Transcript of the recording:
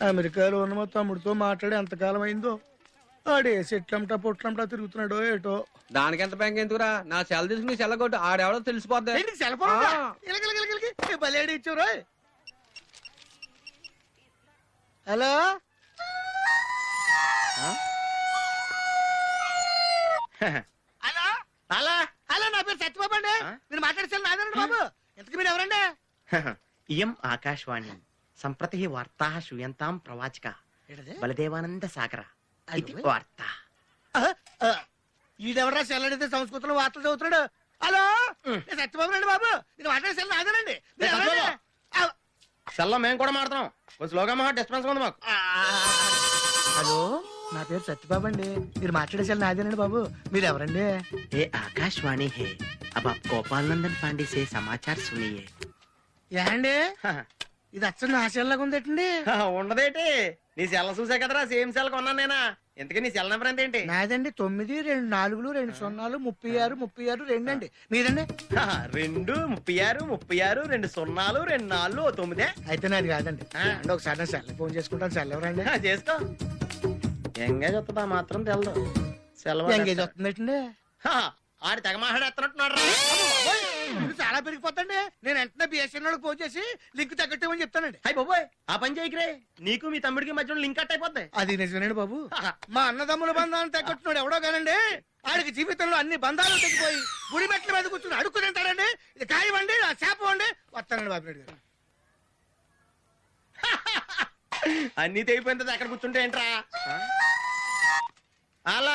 అమెరికాలో ఉన్న మా తమ్ముడితో మాట్లాడి ఎంతకాలం అయిందో ఆడే సెట్లంటా పొట్లంటా తిరుగుతున్నాడో ఏటో. దానికి ఎంత బ్యాంక్ ఎందుకురా? నా సెల్ తీసుకుని నీ సెల్ కొట్టు, ఆడెవడో తెలిసిపోద్ది. సెల్ ఫోన్ ఆ. బలేడి ఇచ్చారు. హలో హలో అలా హలో, నా పేరు సత్యబాబు అండి. మీరు మాట్లాడేసారు నాదండి బాబు. ఇంతకు మీరు ఎవరండి? ఇయం ఆకాశవాణి సంప్రతి వార్తా శ్రూయంతాం ప్రవాచక బలదేవానంద సాగర ఇది వార్త. ఈడెవరా సెల్ అడిగితే సంస్కృతంలో వార్తలు చదువుతున్నాడు. హలో, నేను సత్యబాబు అండి బాబు. మీరు మాట్లాడేసారు నాదేనండి. మీరు ఎవరండి? సెల్లో మేము కూడా మాడతాం. కొంచెం స్లోగా మా డిస్టర్బెన్స్ ఉంది మాకు. హలో, నా పేరు సత్యబాబు అండి. మీరు మాట్లాడేసారు నాదేనండి బాబు. మీరు ఎవరండి? ఏ ఆకాశవాణి హే अब आप गोपाल नंदन पांडे से समाचार सुनिए. ఏండి ఇది అచ్చం నా సెల్లాగా ఉందేటండి. ఉండదేటి, నీ సెల్ చూసా కదరా, సేమ్ సెల్ కొన్నాను నేనా. ఇంతకీ నీ సెల్ నెంబర్ ఎంతేంటి? నాదండి 9 2 4 2 0 36 36 2 అండి. మీరండి? 2 36 36 2 0 2 4 9. అయితే నాది కాదండి. అంటే ఒకసారి నా సెల్ ఫోన్ చేసుకుంటాను. సెల్ ఎవరండి? చేసుకో. ఎంగేజ్ వస్తుందా మాత్రం తెలదు. సెలవు ఎంగేజ్ వస్తుందండి. ఆడి తెగ మాట్లాడేస్తున్నట్టున్నాడు. చాలా పెరిగిపోతండి. నేను వెంటనే బిఎస్ఎన్ఎల్ ఫోన్ చేసి లింక్ తగ్గట్టమని చెప్తానండి. అయ్యి బాబోయ్, ఆ పని చేయకరే. నీకు మీ తమ్ముడికి మధ్యలో లింక్ కట్ అయిపోద్ది. అది నిజమేనండి బాబు. మా అన్నదమ్ముల బంధాలను తగ్గట్టున్నాడు ఎవడో కానండి. ఆడికి జీవితంలో అన్ని బంధాలు తగ్గిపోయి గుడి మెట్ల మీద కూర్చుని అడుక్కుని తింటాడండి. ఇది కాయవండి, ఆ చేప అండి. వస్తానండి బాబు గారు. అన్ని తెగిపోయింది, అక్కడ కూర్చుంటే ఏంట్రా? అలా